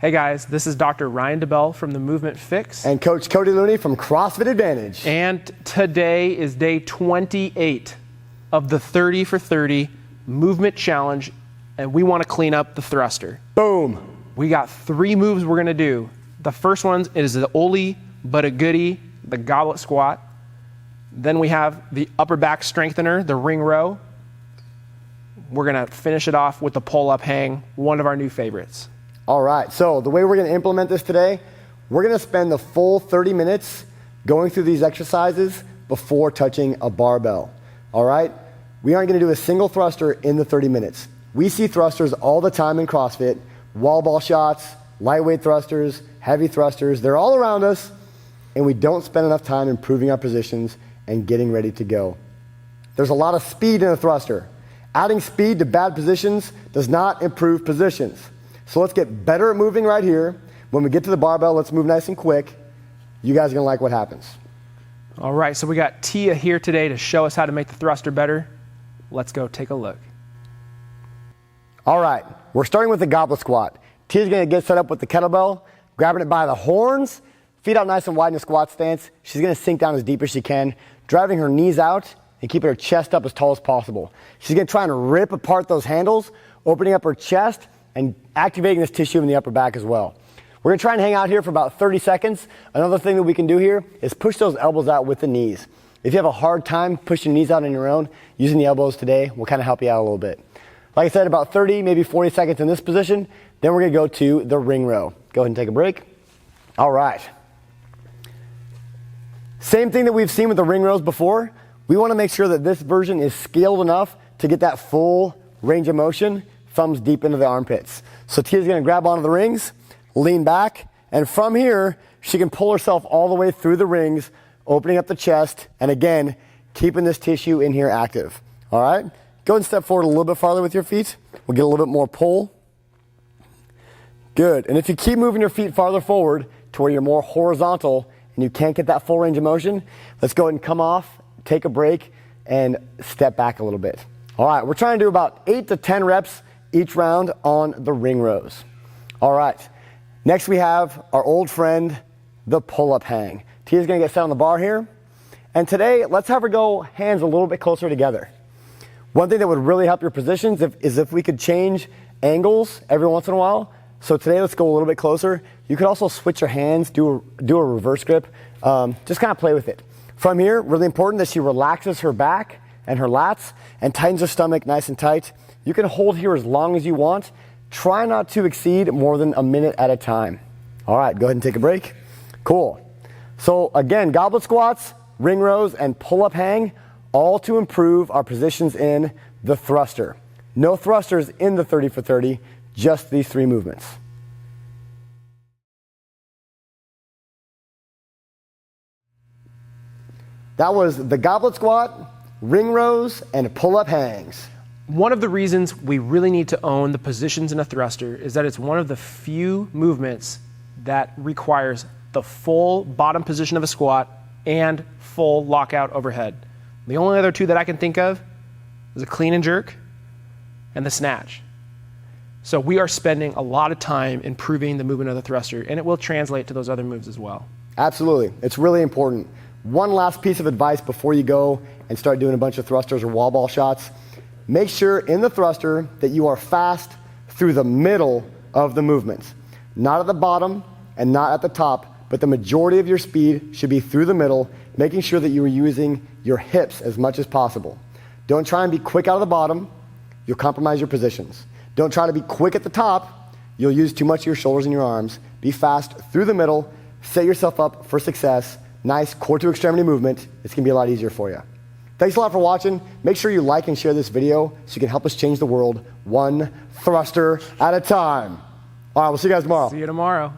Hey guys, this is Dr. Ryan DeBell from the Movement Fix. And Coach Cody Looney from CrossFit Advantage. And today is day 28 of the 30 for 30 movement challenge, and we want to clean up the thruster. Boom. We got 3 moves we're going to do. The first one is the oldie but a goodie, the goblet squat. Then we have the upper back strengthener, the ring row. We're going to finish it off with the pull-up hang, one of our new favorites. All right, so the way we're going to implement this today, we're going to spend the full 30 minutes going through these exercises before touching a barbell. All right? We aren't going to do a single thruster in the 30 minutes. We see thrusters all the time in CrossFit, wall ball shots, lightweight thrusters, heavy thrusters. They're all around us, and we don't spend enough time improving our positions and getting ready to go. There's a lot of speed in a thruster. Adding speed to bad positions does not improve positions. So let's get better at moving right here. When we get to the barbell, let's move nice and quick. You guys are gonna like what happens. All right, so we got Tia here today to show us how to make the thruster better. Let's go take a look. All right, we're starting with the goblet squat. Tia's gonna get set up with the kettlebell, grabbing it by the horns, feet out nice and wide in a squat stance. She's gonna sink down as deep as she can, driving her knees out and keeping her chest up as tall as possible. She's gonna try and rip apart those handles, opening up her chest and activating this tissue in the upper back as well. We're gonna try and hang out here for about 30 seconds. Another thing that we can do here is push those elbows out with the knees. If you have a hard time pushing knees out on your own, using the elbows today will kind of help you out a little bit. Like I said, about 30, maybe 40 seconds in this position, then we're gonna go to the ring row. Go ahead and take a break. All right. Same thing that we've seen with the ring rows before. We wanna make sure that this version is scaled enough to get that full range of motion, thumbs deep into the armpits. So Tia's gonna grab onto the rings, lean back, and from here, she can pull herself all the way through the rings, opening up the chest, and again, keeping this tissue in here active. All right? Go ahead and step forward a little bit farther with your feet. We'll get a little bit more pull. Good, and if you keep moving your feet farther forward to where you're more horizontal and you can't get that full range of motion, let's go ahead and come off, take a break, and step back a little bit. All right, we're trying to do about 8 to 10 reps each round on the ring rows. All right, next we have our old friend, the pull-up hang. Tia's gonna get set on the bar here. And today, let's have her go hands a little bit closer together. One thing that would really help your positions is if we could change angles every once in a while. So today, let's go a little bit closer. You could also switch your hands, do a reverse grip. Just kind of play with it. From here, really important that she relaxes her back and her lats and tightens her stomach nice and tight. You can hold here as long as you want. Try not to exceed more than a minute at a time. All right, go ahead and take a break. Cool. So again, goblet squats, ring rows, and pull-up hang, all to improve our positions in the thruster. No thrusters in the 30 for 30, just these 3 movements. That was the goblet squat, ring rows, and pull-up hangs. One of the reasons we really need to own the positions in a thruster is that it's one of the few movements that requires the full bottom position of a squat and full lockout overhead. The only other 2 that I can think of is a clean and jerk and the snatch. So we are spending a lot of time improving the movement of the thruster, and it will translate to those other moves as well. Absolutely, it's really important. One last piece of advice before you go and start doing a bunch of thrusters or wall ball shots. Make sure in the thruster that you are fast through the middle of the movement. Not at the bottom and not at the top, but the majority of your speed should be through the middle, making sure that you are using your hips as much as possible. Don't try and be quick out of the bottom. You'll compromise your positions. Don't try to be quick at the top. You'll use too much of your shoulders and your arms. Be fast through the middle. Set yourself up for success. Nice core to extremity movement. It's gonna be a lot easier for you. Thanks a lot for watching. Make sure you like and share this video so you can help us change the world one thruster at a time. All right, we'll see you guys tomorrow. See you tomorrow.